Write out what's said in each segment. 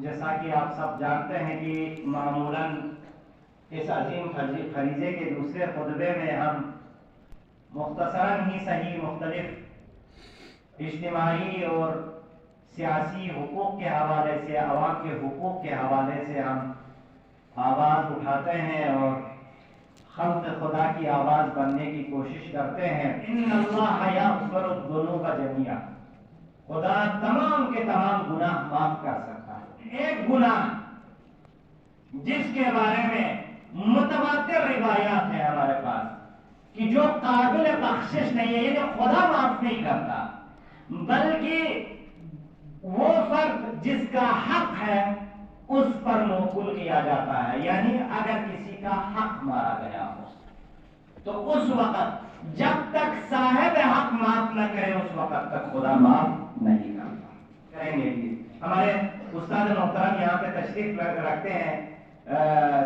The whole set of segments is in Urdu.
جیسا کہ آپ سب جانتے ہیں کہ معمولاً اس عظیم فریضے کے دوسرے خطبے میں ہم مختصراً ہی صحیح مختلف اجتماعی اور سیاسی حقوق کے حوالے سے، عوام کے حقوق کے حوالے سے ہم آواز اٹھاتے ہیں اور خلق خدا کی آواز بننے کی کوشش کرتے ہیں۔ ان اللہ یغفر الذنوب جميعا، خدا تمام کے تمام گناہ معاف کر سکتا ہے۔ ایک گناہ جس کے بارے میں متواتر روایات ہیں ہمارے پاس کہ جو قابل بخشش نہیں ہے، یہ جو خدا معاف نہیں کرتا، بلکہ وہ فرد جس کا حق ہے اس پر موکول کیا جاتا ہے، یعنی اگر کسی کا حق مارا گیا ہو تو اس وقت جب تک صاحب حق معاف نہ کرے اس وقت تک خدا معاف نہیں کرتا۔ کریں گے ہمارے استاد محترم یہاں پہ تشریف رکھتے ہیں،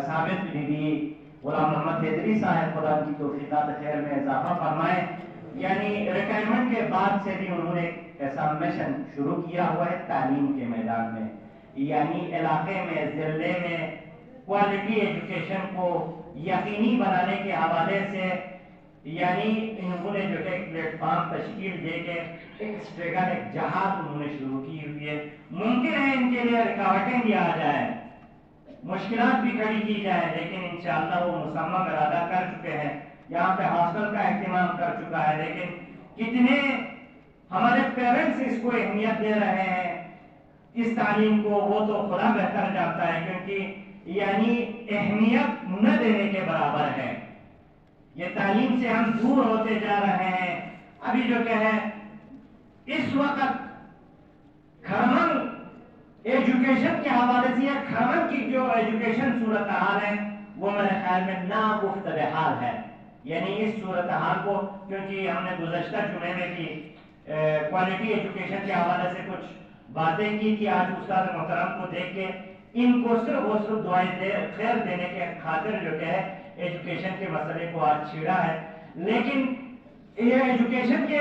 ثابت بی بی غلام محمد حیدری صاحب، خدا کی توفیقات خیر میں اضافہ فرمائے۔ یعنی ریٹائرمنٹ کے بعد سے بھی انہوں نے ایسا مشن شروع کیا ہوا ہے تعلیم کے میدان میں، یعنی علاقے میں، ضلع میں کوالٹی ایجوکیشن کو یقینی بنانے کے حوالے سے، یعنی انہوں نے جو ہے ایک پلیٹ فارم تشکیل دے کے ایک اسٹرگل، ایک جہاد انہوں نے شروع کی ہوئی ہے۔ ممکن ہے ان کے لیے رکاوٹیں بھی آ جائیں، مشکلات بھی کھڑی کی جائیں، لیکن انشاءاللہ وہ مصمم ارادہ کر چکے ہیں۔ یہاں پہ ہاسٹل کا اہتمام کر چکا ہے، لیکن کتنے ہمارے پیرنٹس اس کو اہمیت دے رہے ہیں اس تعلیم کو، وہ تو خدا بہتر جانتا ہے، کیونکہ یعنی اہمیت نہ دینے کے برابر ہے۔ یہ تعلیم سے ہم دور ہوتے جا رہے ہیں۔ ابھی جو کہ ہے اس وقت کھرمن ایجوکیشن کے حوالے سے، یا کھرمن کی جو ایجوکیشن صورتحال ہے وہ میرے خیال میں ناگفتہ حال ہے۔ یعنی اس صورتحال کو، کیونکہ ہم نے گزشتہ جمعے میں کی کوالٹی ایجوکیشن کے حوالے سے کچھ باتیں کی تھی، آج استاد محترم کو دیکھ کے ان کو صرف و صرف دعائیں خیر دینے کے خاطر جو کہ ہے ایجوکیشن کے مسئلے کو آج چھیڑا ہے۔ لیکن یہ ایجوکیشن کے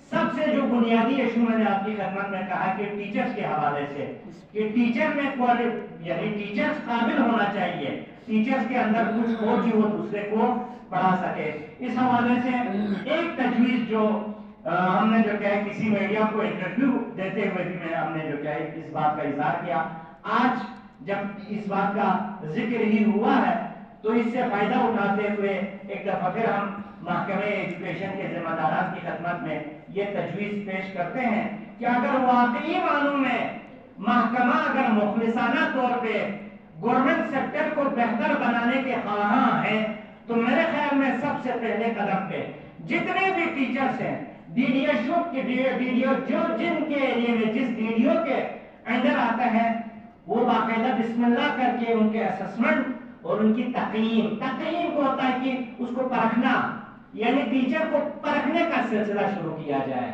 سب سے جو بنیادی ایشو میں نے آپ کی خدمت میں کہا کہ ٹیچرز کے حوالے سے، کہ ٹیچر میں یعنی ٹیچرز قابل ہونا چاہیے، ٹیچرز کے اندر کچھ ہو کہ وہ دوسرے کو پڑھا سکے۔ اس حوالے سے ایک تجویز جو ہم نے جو کہ کسی میڈیا کو انٹرویو دیتے ہوئے بھی ہم نے جو کہ اس بات کا اظہار کیا، آج جب اس بات کا ذکر ہی ہوا ہے تو اس سے فائدہ اٹھاتے ہوئے ایک دفعہ پھر ہم محکمہ ایجوکیشن کے ذمہ داران کی خدمت میں یہ تجویز پیش کرتے ہیں کہ اگر واقعی معنوں میں محکمہ اگر مخلصانہ طور پہ گورنمنٹ سیکٹر کو بہتر بنانے کے خواہاں ہیں تو میرے خیال میں سب سے پہلے قدم پہ جتنے بھی ٹیچرز ہیں، ڈیڈیو جو جن کے ایریے میں جس ڈیڈیو کے انڈر آتا ہے وہ باقاعدہ بسم اللہ کر کے ان کے اسسمنٹ اور ان کی تقییم کو ہوتا ہے کہ اس کو پرکھنا، یعنی ٹیچر کو پرکھنے کا سلسلہ شروع کیا جائے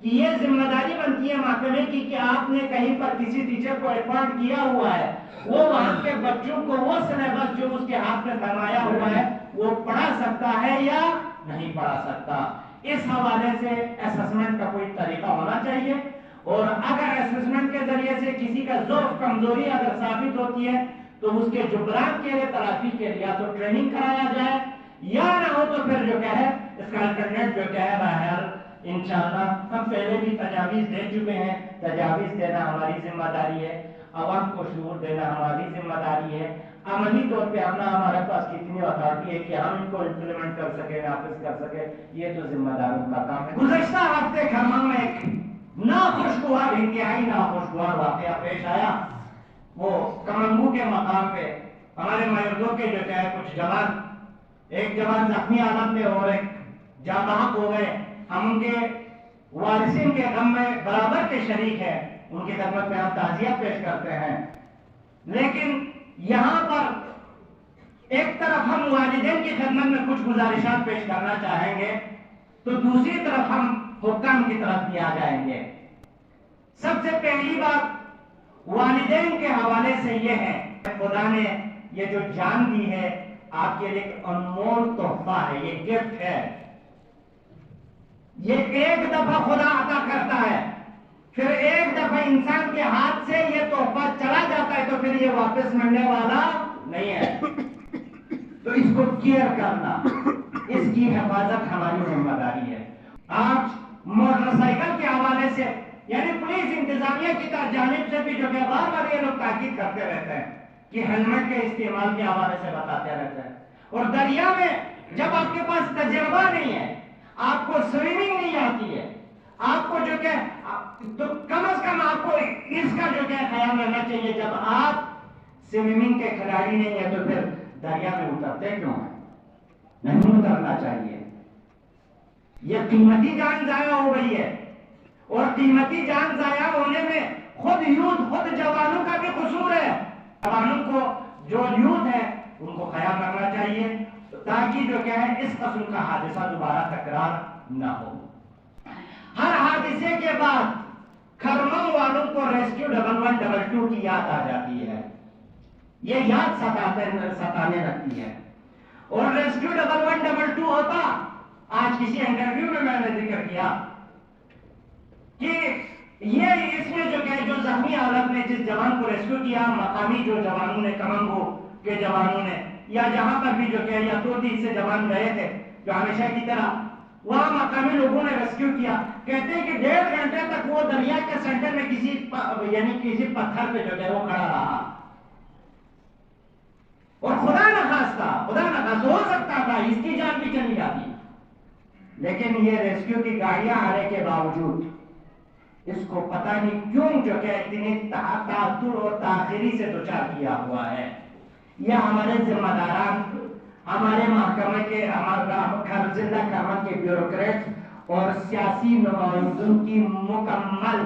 کہ یہ ذمہ داری بنتی ہے محکمے کی کہ آپ نے کہیں پر کسی ٹیچر کو اپوائنٹ کیا ہوا ہے، وہ وہاں کے بچوں کو وہ سلیبس جو اس کے ہاتھ میں فرمایا ہوا ہے وہ پڑھا سکتا ہے یا نہیں پڑھا سکتا۔ اس حوالے سے اسسمنٹ کا کوئی طریقہ ہونا چاہیے، اور اگر اسسمنٹ کے ذریعے سے کسی کا ضعف کمزوری اگر ثابت ہوتی ہے تو اس کے جبران کے لیے، تلافی کے لیے یا تو ٹریننگ کرایا جائے، یا نہ ہو تو پھر جو ہے اس کا الٹرنیٹ جو ہے بہرحال انشاءاللہ ہم پہلے بھی تجاویز دے چکے ہیں، تجاویز دینا ہماری ذمہ داری ہے، عوام کو شعور دینا ہماری ذمہ داری ہے، عملی طور پہ ہمارے پاس کتنی اتھارٹی ہے کہ ہم ان کو امپلیمنٹ کر سکیں، نافذ کر سکیں، یہ تو ذمہ داروں کا کام ہے۔ گزشتہ ہفتے کھرمن میں ایک ناخوشگوار، انتہائی ناخوشگوار واقعہ پیش آیا۔ وہ کمنگو کے مقام پہ ہمارے مردوں کے جو ہے کچھ جوان، ایک جوان زخمی حالت میں اور ایک جاں بحق ہو گئے۔ ہم ان کے وارثین کے غم میں برابر کے شریک ہیں، ان کی خدمت میں ہم تعزیت پیش کرتے ہیں، لیکن یہاں پر ایک طرف ہم والدین کی خدمت میں کچھ گزارشات پیش کرنا چاہیں گے تو دوسری طرف ہم حکام کی طرف بھی آ جائیں گے۔ سب سے پہلی بات والدین کے حوالے سے یہ ہے، خدا نے یہ جو جان دی ہے آپ کے لیے ایک انمول تحفہ ہے، یہ گفٹ ہے، یہ ایک دفعہ خدا عطا کرتا ہے، پھر ایک دفعہ انسان کے ہاتھ سے یہ تحفہ چلا جاتا لیے واپس ملنے والا نہیں ہے. تو اس کو کیئر کرنا، اس کی حفاظت ہماری ذمہ داری ہے. آج موٹر سائیکل کے حوالے سے یعنی پولیس انتظامیہ کی جانب سے بھی جو کہ بار بار یہ لوگ تاکید کرتے رہتے ہیں کہ ہیلمٹ کے استعمال کے حوالے سے بتاتے رہتے ہیں. اور دریا میں جب آپ کے پاس تجربہ نہیں ہے، آپ کو سوئمنگ نہیں آتی ہے، آپ کو جو کہ تو کم از کم آپ کو اس کا جو کہ خیال رکھنا چاہیے جب آپ سوئمنگ کے کھلاڑی نہیں ہیں تو پھر دریا میں اترتے کیوں ہیں؟ نہیں اترنا چاہیے. یہ قیمتی جان ضائع ہو گئی ہے، اور قیمتی جان ضائع ہونے میں خود یوتھ، خود جوانوں کا بھی قصور ہے. جوانوں کو جو یوتھ ہے ان کو خیال رکھنا چاہیے تاکہ جو کہ ہے اس قسم کا حادثہ دوبارہ تکرار نہ ہو. ہر حادثے کے بعد کھرمم والوں کو ریسکیو 1112 کی یاد آ جاتی ہے. یہ یاد ستانے لگتی ہے. اور ریسکیو 1112 ہوتا، آج کسی انٹرویو میں نے ذکر کیا کہ یہ اس میں جو کہ جو زخمی حالت میں جس جوان کو ریسکیو کیا، مقامی جو جوانوں نے، کمنگو کے جوانوں نے، یا جہاں پر بھی جو کہ یا تو سے جوان گئے تھے جو ہمیشہ کی طرح وہاں مقامی لوگوں نے ریسکیو کیا. کہتے ہیں کہ 1.5 گھنٹے تک وہ دریا کے سینٹر میں کسی پتھر پہ جو ہے وہ کھڑا رہا. اور خدا نخواستہ ہو سکتا تھا اس کی جان بھی چلی جاتی، لیکن یہ ریسکیو کی گاڑیاں آنے کے باوجود اس کو پتہ نہیں کیوں جو کہ اتنی تعطل اور تاخیری سے دوچار کیا ہوا ہے. یہ ہمارے ذمہ داران، ہمارے محکمے کے، ہمارے ضلع کامت کے بیوروکریٹ اور سیاسی نمائندوں کی مکمل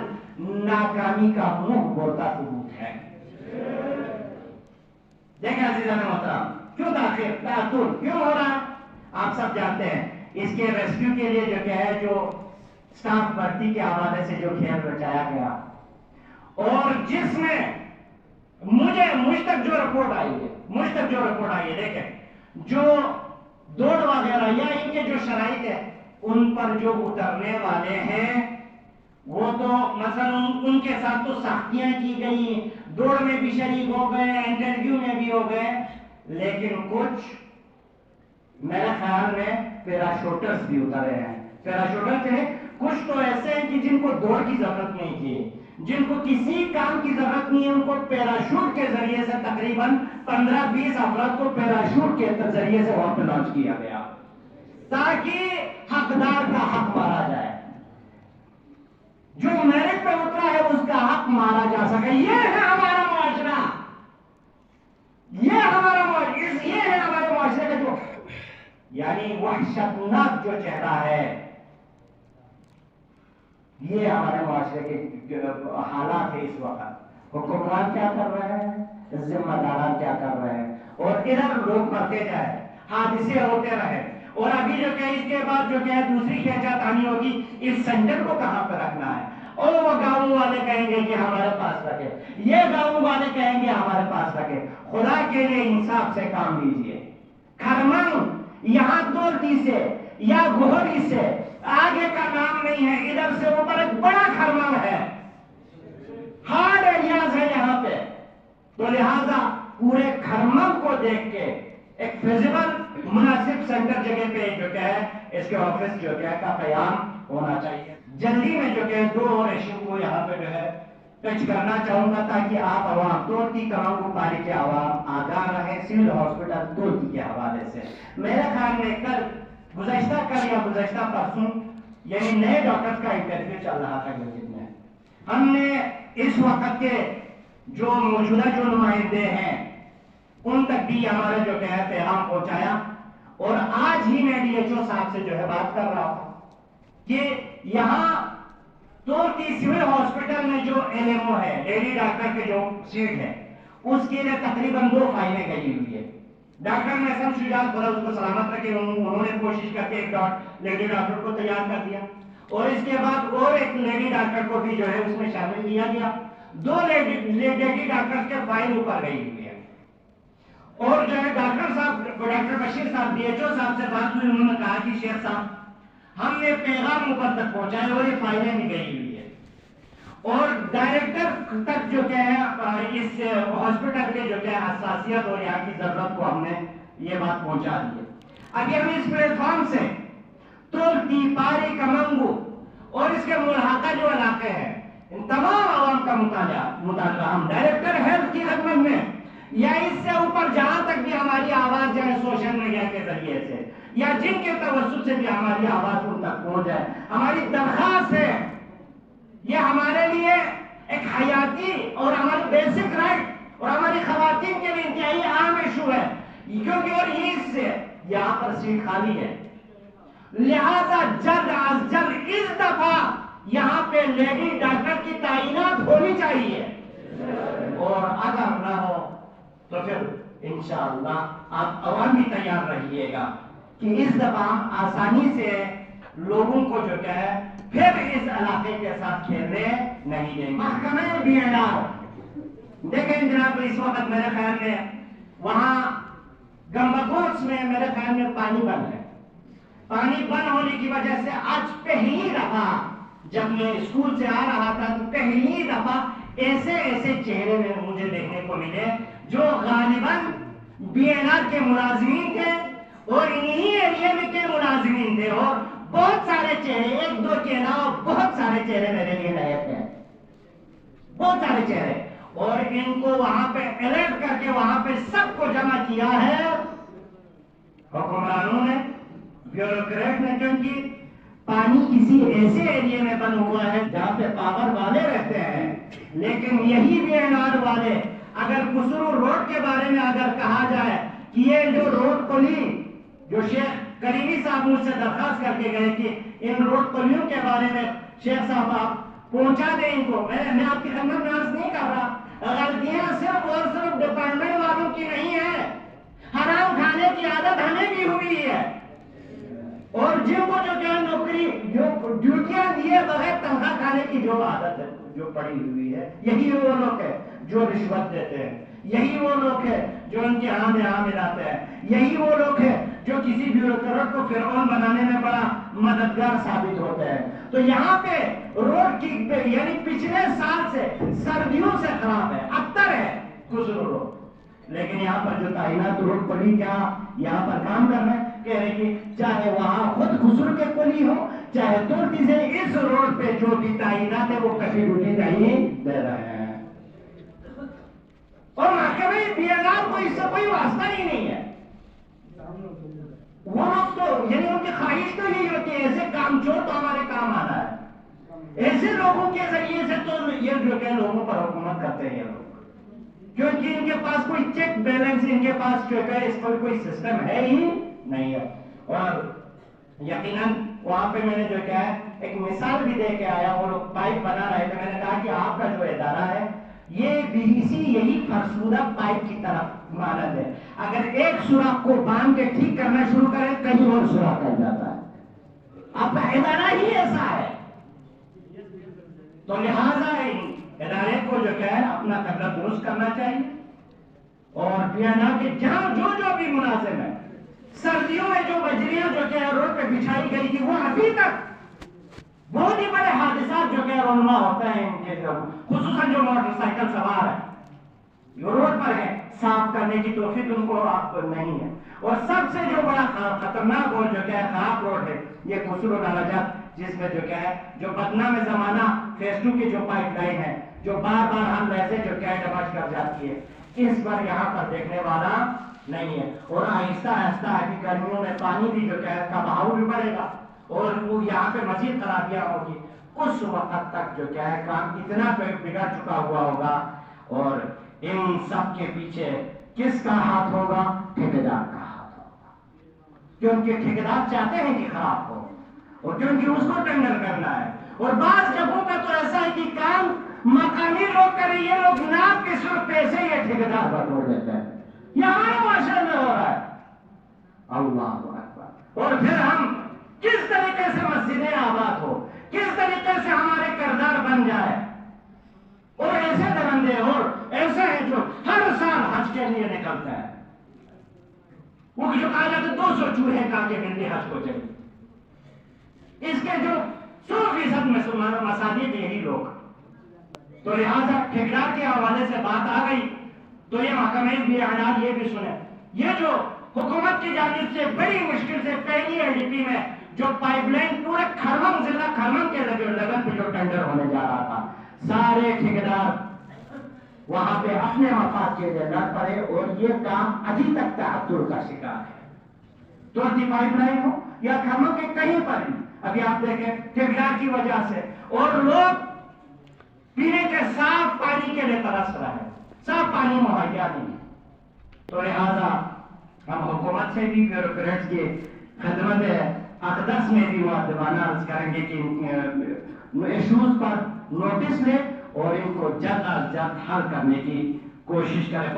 ناکامی کا منہ بولتا ثبوت ہے. دیکھیں عزیزان محترم، کیوں تعطل کیوں ہو رہا؟ آپ سب جانتے ہیں اس کے ریسکیو کے لیے جو کہ ہے جو سٹاف بھرتی کے حوالے سے جو کھیل رچایا گیا، اور جس میں مجھ تک جو رپورٹ آئی ہے دیکھیں جو دوڑ وغیرہ یا ان کے جو شرائط ہے ان پر جو اترنے والے ہیں وہ تو مثلا ان کے ساتھ تو سختیاں کی گئی، دوڑ میں بھی شریک ہو گئے، انٹرویو میں بھی ہو گئے، لیکن کچھ میرے خیال میں پیراشوٹرز بھی اترے ہیں. پیراشوٹرز ہیں کچھ تو ایسے ہیں کہ جن کو دوڑ کی ضرورت نہیں تھی، جن کو کسی کام کی ضرورت نہیں ہے، ان کو پیراشوٹ کے ذریعے سے تقریباً 15-20 افراد کو پیراشوٹ کے ذریعے سے وہاں پہ لانچ کیا گیا تاکہ حقدار کا حق مارا جائے. جو میرٹ پہ اترا ہے اس کا حق مارا جا سکے. یہ ہے ہمارا معاشرہ، یہ ہے ہمارے معاشرے کا جو یعنی وحشتناک جو چہرہ ہے. یہ ہمارے معاشرے کے حالات ہے اس وقت. حکمران کیا کر رہے ہیں، ذمہ داران کیا کر رہے ہیں، اور ادھر لوگ مرتے جائے، حادثے ہوتے رہے. اور ابھی جو کہ اس کے بعد جو کہ دوسری کھینچا تانی ہوگی اس سینٹر کو کہاں پہ رکھنا ہے. اور وہ گاؤں والے کہیں گے کہ ہمارے پاس رکھے، یہ گاؤں والے کہیں گے ہمارے پاس رکھے. خدا کے لیے انصاف سے کام لیجئے. کھرمن یہاں دولتی سے یا گوہری سے آگے کا نام نہیں ہے، ادھر سے اوپر ایک بڑا کھرمن ہے، ہارڈ ایریاز ہے یہاں پہ. تو لہذا پورے کھرمن کو دیکھ کے ایک فیزیبل مناسب سینٹر جگہ پہ جو کہ ہے اس کے آفس جو کہ ہے کا قیام ہونا چاہیے. جلدی میں جو کہ 2 اور ایشو کو یہاں پہ جو ہے ٹچ کرنا چاہوں گا تاکہ آپ عوام توڑتی کمانگو پاری کے عوام آگاہ رہیں. سول ہاسپٹل توڑتی کے حوالے سے میرے خیال میں گزشتہ پرسوں یعنی نئے ڈاکٹرز کا انٹرویو چل رہا تھا مسجد میں. ہم نے اس وقت کے جو موجودہ جو نمائندے ہیں ان تک بھی ہمارا جو کہ ہے پیغام پہنچایا. اور آج ہی میں ڈی ایچ او صاحب سے جو ہے بات کر رہا تھا کہ یہاں توڑتی سول ہاسپٹل میں جو LMO ہے، لیڈی ڈاکٹر کے جو سیٹ ہے، اس کے لیے تقریباً 2 فائلیں گئی ہوئی ہے. ڈاکٹر محسن شجاعت خدا اس کو سلامت رکھے، انہوں نے کوشش کر کے ایک لیڈی ڈاکٹر کو تیار کر دیا، اور اس کے بعد اور ایک لیڈی ڈاکٹر کو بھی جو ہے اس میں شامل کیا گیا. 2 لیڈی ڈاکٹر کے فائل اوپر گئی ہوئی ہے. اور جو ہے ڈاکٹر بشیر صاحب DHO صاحب سے بات ہوئی، انہوں نے کہا کہ شیخ صاحب ہم نے پیغام اوپر تک پہنچایا اور یہ فائلیں بھی گئی ہوئی ہے. اور ڈائریکٹر تک جو کہ اس ہاسپٹل کے جو کہ حساسیت اور یہاں کی ضرورت کو ہم نے یہ بات پہنچا دی ہے. ابھی ہم اس پلیٹ فارم سے تولتی پاری کمنگو اور اس کے ملحقہ جو علاقے ہیں ان تمام عوام کا مطالبہ ہم ڈائریکٹر ہیلتھ کی خدمت میں یا اس سے اوپر جہاں تک بھی ہماری آواز جائے سوشل میڈیا کے ذریعے سے یا جن کے توسط سے بھی ہماری آواز ان تک پہنچ جائے, ہماری درخواست ہے, یہ ہمارے لیے ایک حیاتی اور ہماری بیسک رائٹ اور ہماری خواتین کے لیے انتہائی اہم ایشو ہے, کیونکہ اور یہ اس سے یہاں پر سیٹ خالی ہے, لہذا جلد از جلد اس دفعہ یہاں پہ لیڈی ڈاکٹر کی تعینات ہونی چاہیے, اور اگر نہ ہو تو پھر انشاءاللہ آپ عوام بھی تیار رہیے گا کہ اس دفعہ ہم آسانی سے لوگوں کو جو کہ ہے پھر اس علاقے کے ساتھ کھیلنے نہیں دیں گے. محکمہ BNR دیکھیں جناب, اس وقت میرے خیال میں وہاں گمبگوس میں میرے خیال میں پانی بند ہے. پانی بند ہونے کی وجہ سے آج پہلی دفعہ جب میں اسکول سے آ رہا تھا تو پہلی دفعہ ایسے چہرے میں مجھے دیکھنے کو ملے جو غالباً BNR کے ملازمین تھے اور انہی ایریا میں کے ملازمین تھے, اور بہت سارے چہرے, ایک دو کے علاوہ بہت سارے چہرے میرے لیے نئے تھے, بہت سارے چہرے, اور ان کو وہاں پہ الرٹ کر کے وہاں پہ سب کو جمع کیا ہے حکمرانوں نے, بیوروکریٹ نے, کیونکہ پانی کسی ایسے ایریا میں بند ہوا ہے جہاں پہ پاور والے رہتے ہیں, لیکن یہی BNR والے اگر قصور روڈ کے بارے میں اگر کہا جائے کہ یہ جو روڈ پلی جو شیخ کریمی صاحب مجھ سے درخواست کر کے گئے کہ ان روڈ پلیوں کے بارے میں شیخ صاحب آپ پہنچا دیں ان کو, میں آپ کی خدمت میں عرض نہیں کر رہا, غلطیاں صرف اور صرف ڈپارٹمنٹ والوں کی نہیں ہے, حرام کھانے کی عادت ہمیں بھی ہوئی ہے, اور جن کو جو کیا نوکری جو ڈیوٹیاں دیے بغیر تنخواہ کھانے کی جو عادت ہے جو پڑی ہوئی ہے, یہی وہ لوگ ہیں جو رشوت دیتے ہیں, یہی وہ لوگ ہیں جو ان کے ہاں میں ہاں ملاتے ہیں, یہی وہ لوگ ہیں جو کسی بیوروکریٹ کو فرعون بنانے میں بڑا مددگار ثابت ہوتے ہیں. تو یہاں پہ روڈ کی یعنی پچھلے سال سے سردیوں سے خراب ہے, ابتر ہے خسرو روڈ, لیکن یہاں پر جو تعینات روڈ پلی کیا یہاں پر کام کر رہے ہیں, کہہ رہے کہ چاہے وہاں خود خسرو کے پلی ہو چاہے ترکی سے اس روڈ پہ جو بھی تعینات ہے وہ کسی ڈیوٹی تعین دے رہے ہیں, اور محکمہ BNR کو اس سے کوئی واسطہ ہی نہیں ہے. وہ لوگ تو یعنی ان کی خواہش تو یہی ہوتی ہے ایسے کام چور تو ہمارے کام آنا ہے, ایسے لوگوں کے ذریعے سے تو یہ جو کہ لوگوں پر حکومت کرتے ہیں یہ لوگ, کیونکہ ان کے پاس کوئی چیک بیلنس, ان کے پاس جو ہے اس پر کوئی سسٹم ہے ہی نہیں ہے. اور یقیناً وہاں پہ میں نے جو کیا ہے ایک مثال بھی دے کے آیا, وہ لوگ پائپ بنا رہے تھے, میں نے کہا کہ آپ کا جو ادارہ ہے یہ BDC یہی فرسودہ پائپ کی طرف مانند ہے, اگر ایک سوراخ کو باندھ کے ٹھیک کرنا شروع کریں کہیں اور سوراخ کر جاتا ہے, آپ کا ادارہ ہی ایسا ہے. تو لہذا ادارے کو جو ہے اپنا قدر درست کرنا چاہیے, اور BNR کے جہاں جو بھی ملازم ہے, سردیوں میں جو بجریاں جو کہ روڈ پہ بچھائی گئی تھی وہ ابھی تک بہت ہی بڑے حادثات جو کہ رونما ہوتے ہیں ان کے, خصوصاً جو موٹر سائیکل سوار ہے جو روڈ پر ہے, صاف کرنے کی توفیق ان کو آپ نہیں ہے. اور سب سے جو بڑا خطرناک اور جو کہ خراب روڈ ہے یہ خسرو نالجات, جس میں جو کیا ہے جو بدنام زمانہ فیس 2 کی جو پائپ لائن ہے جو بار بار ہم ایسے جو کیا ڈیمیج کر جاتی ہے, اس پر یہاں پر دیکھنے والا نہیں ہے. اور آہستہ آہستہ ابھی گرمیوں میں پانی بھی جو کیا ہے کا بہاؤ بھی بڑھے گا اور وہ یہاں پہ مزید خرابیاں ہوگی, اس وقت تک جو کیا ہے کام اتنا بگڑ چکا ہوا ہوگا. اور ان سب کے پیچھے کس کا ہاتھ ہوگا؟ ٹھیکیدار کا ہاتھ ہوگا, کیونکہ ٹھیکیدار چاہتے ہیں کہ خراب ہو اور کیونکہ اس کو ٹینڈر کرنا ہے. اور بعض جگہوں کا تو ایسا ہے کہ کام مقامی لوگ کریں, یہ لوگ نام کے صرف پیسے یہ ٹھیکیدار پر چھوڑ دیتے ہیں. یہ ہمارے معاشرے میں ہو رہا ہے. اللہ اکبر. اور پھر ہم کس طریقے سے مسجدیں آباد ہو, کس طریقے سے ہمارے کردار بن جائے, اور ایسے درندے اور ایسے ہیں جو ہر سال حج کے لیے نکلتے ہیں, وہ جو کہا جاتا ہے 200 چوہے کا کے ملتے حج کو چاہیے, اس کے جو 100% مساجد یہی لوگ, تو لہٰذا ٹھیکیدار کے حوالے سے بات آ گئی تو یہ محکمہ بھی اعلان یہ بھی سنیں، یہ جو حکومت کی جانب سے بڑی مشکل سے پہلی LDP میں جو پائپ لائن پورے کھرمن ضلع کھرمن کے لیول پہ جو ٹینڈر ہونے جا رہا تھا، سارے ٹھیکیدار وہاں پہ اپنے مفاد کے لیے لڑ پڑے اور یہ کام ابھی تک تعطل کا شکار ہے۔ ترتی پائپ لائن ہو یا کھرمن کے کہیں پر بھی ابھی آپ دیکھیں ٹھیکیدار کی وجہ سے، اور لوگ پینے کے صاف پانی کے لیے ترس رہے ہیں، صاف پانی مہیا نہیں۔ تو لہذا ہم حکومت سے بھی بیوروکریٹس کی خدمت اقدس میں بھی مؤدبانہ عرض کریں گے کہ ایشوز پر نوٹس لیں اور ان کو جلد از جلد حل کرنے کی کوشش کریں۔